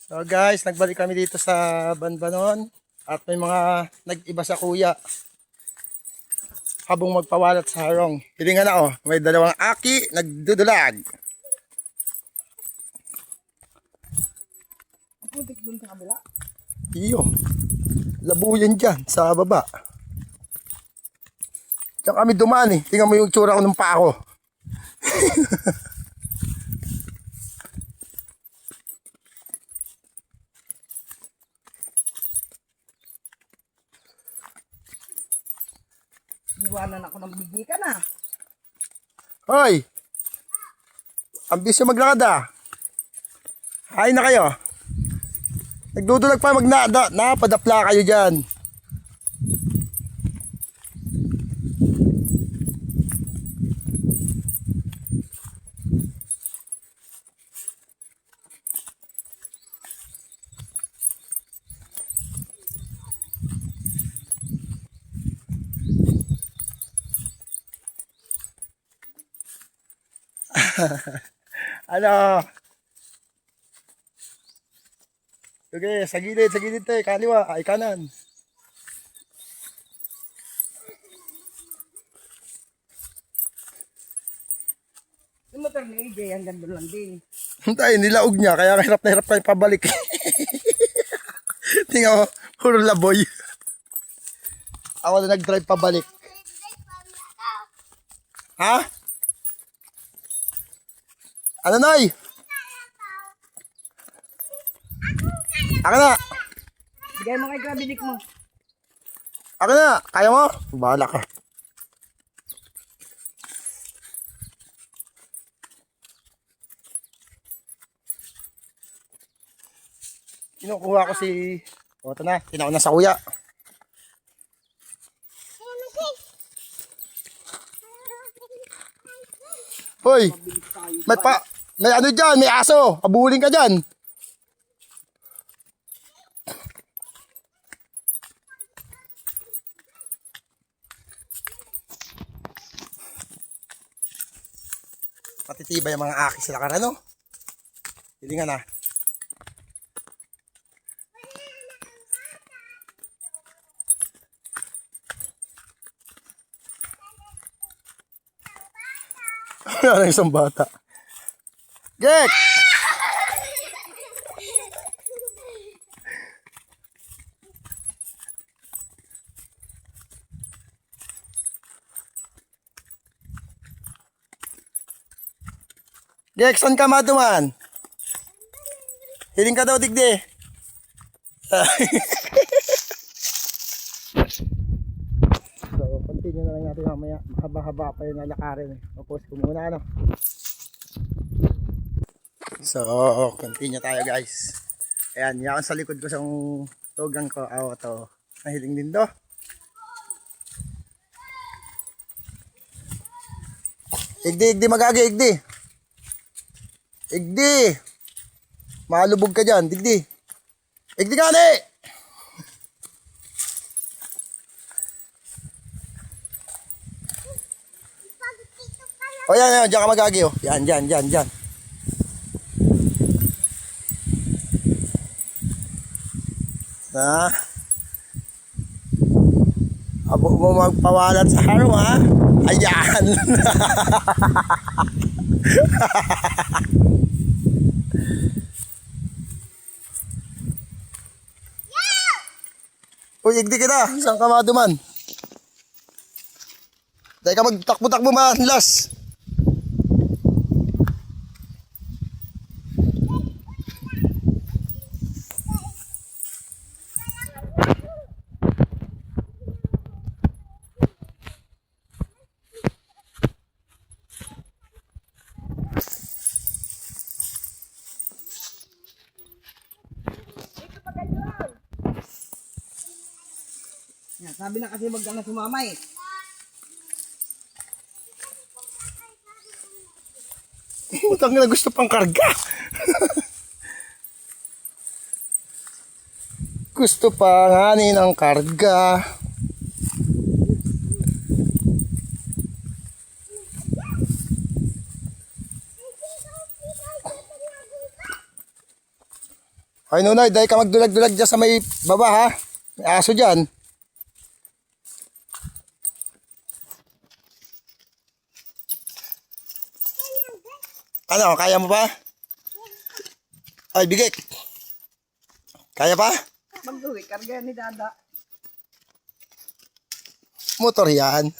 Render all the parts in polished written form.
So guys, nagbalik kami dito sa Banbanon at may mga nag-iba sa kuya habang magpawalat sa harong. Hilingan na may dalawang aki nagdudulag. Putik dun sa kabila. Iyo, labuyan dyan sa baba. Diyan kami dumaan Tingnan mo yung tsura ko ng paa ko. Iwanan ako ng bigikan Hoy! Ambisyo maglakad Hay na kayo. Nagdudulag pa napadapla kayo dyan. Ano? Sige, sa gilid kaliwa, ay kanan. Yung motor ni AJ hanggang doon lang din. Hintay, nilaog niya, kaya hirap na hirap kayo pabalik. Tingnan mo, puro laboy. Ako na nag-drive pabalik. Ha? Ano, Noy? Ako na. Bigay mo kay Grabidik mo. Ako na. Kaya mo? Bahala ka. Kinukuha ko si... O, ito na. Tinaw na sa kuya. Hoy! May ano dyan, may aso. Abulin ka dyan. Matitibay ang mga aki sila karano. Hilingan na. Wala na isang bata. Gek! Gek, saan ka maduman? Hiling ka daw, digdi. So, continue na lang natin mamaya. Mahaba-haba pa yung nalakarin. Tapos ko muna, ano. So, continue tayo, guys. Ayan, yan sa likod ko sa tugang ko. Ito. Nahiling din do. Igdi, magagi, igdi. Igdi. Malubog ka dyan, digdi. Igdi gani! O yan, dyan ka magagi Yan. Na. Abo mo magpawalat sa haro Ayan. Uy, igdi kita. Saan ka maduman? Dahil ka magtakbo-takbo manlas. Yan, sabi na kasi wag ka na sumama Utang na gusto pang karga. Gusto pa nganin ang karga. Ay, Nunoy, dahil ka magdulag-dulag dyan sa may baba, ha? May aso dyan. Ano, kaya mo pa? Ay, bigay. Kaya pa? Magduwi, karga ni Dada. Motor yan.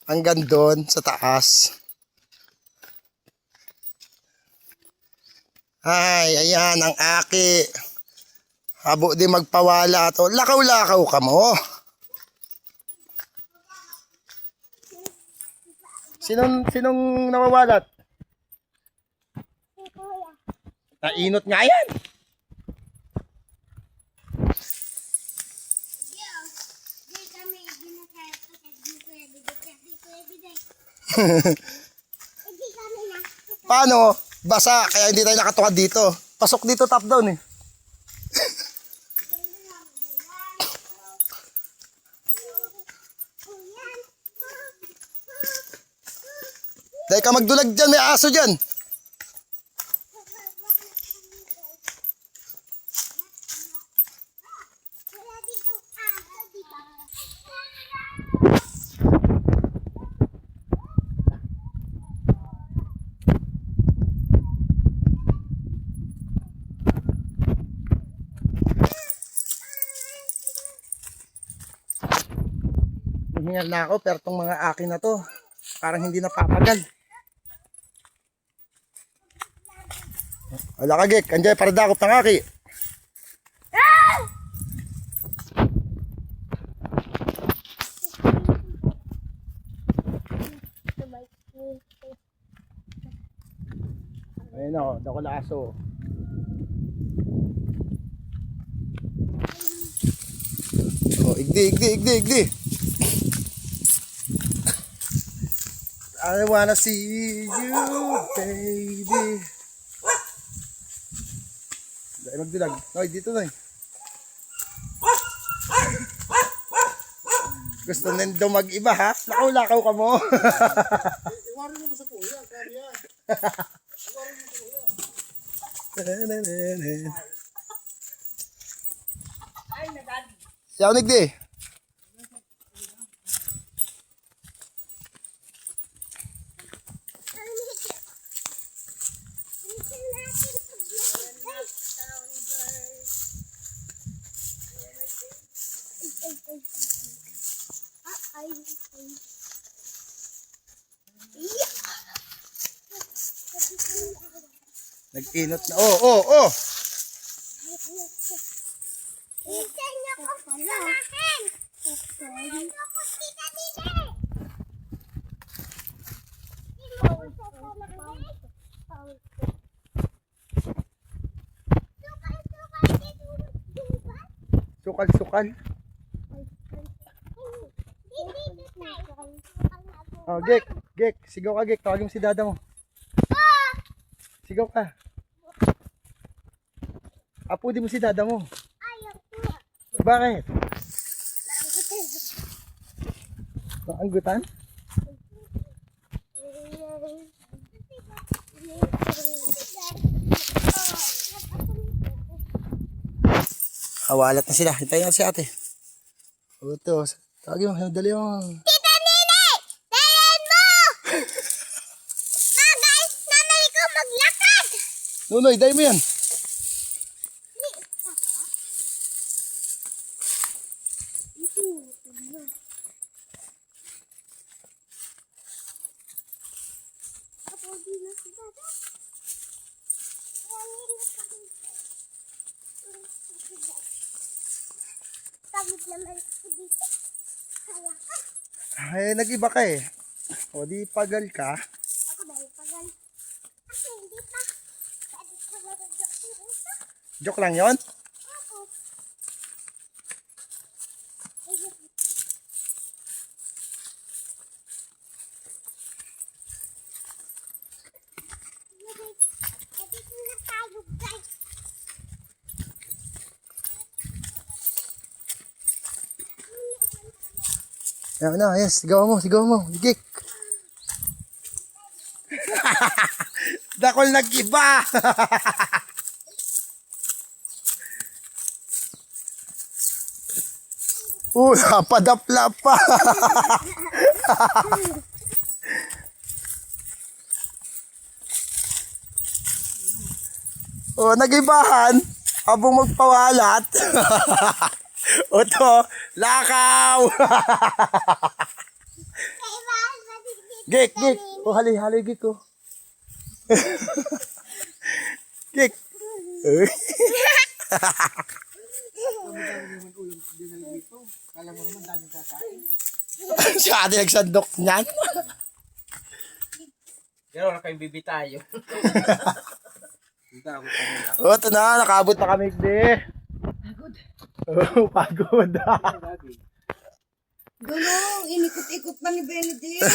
Hanggang doon sa taas. Ay, ayan ang aki. Habo di magpawala to. Lakaw-lakaw ka mo. Sinong nawawalat? Nainot nga yan. Paano? Basa, kaya hindi tayo nakatukad dito. Pasok dito, top down eh. Dahil ka magdulag dyan, may aso dyan. Humingal na ako, pero tong mga akin na to, parang hindi napapagal. Wala ka, Gek. Andiyan para dakop ng aki. Ayun ako, dakol aso. Oh, igdi. I wanna see you, baby. Dahil magdilag. Noy, dito Noy. Gusto nendo mag-iba ha? Lakaw-lakaw ka mo. Iwarin mo sa kuya, sabi yan. Ay, nagadi. Siyaw nigdi. Nag-inot na. Oh. Sukal. Oh, Gek. Sigaw ka, Gek. Tawagin mo si dada mo. Sigaw ka. Apudi mo si dada mo. Bakit? Maanggutan? Hawalat na sila. Hintayin na si ate. Ito. Tawagin mo. Dali mo. Tita Nene! Dayan mo! Guys, nanay ko maglakad! Nunoy, dahil mo yan. Ako di na si Dada. Pagod naman ako dito. Kaya ka. Ay, nag-iba ka eh. O di pagal ka. Ako dahil pagal. Ako hindi pa. Pwede ko nagagak yung uso. Joke lang yon. Ako. Pwede ko na tayo guys. Yan na, yes. Sigaw mo. Gik. Dakol nag-iba. Napadapla pa. Nagibahan. Habang magpawalat. To, lakaw. Gik. Hali, gik ko. Gik. Kala mo naman daming kakain. Siya ate nagsandok niyan. Pero wala kayong bibi tayo. Ito na, nakabot na kami. Pagod. Gulong, inikot-ikot pa ni Benedict.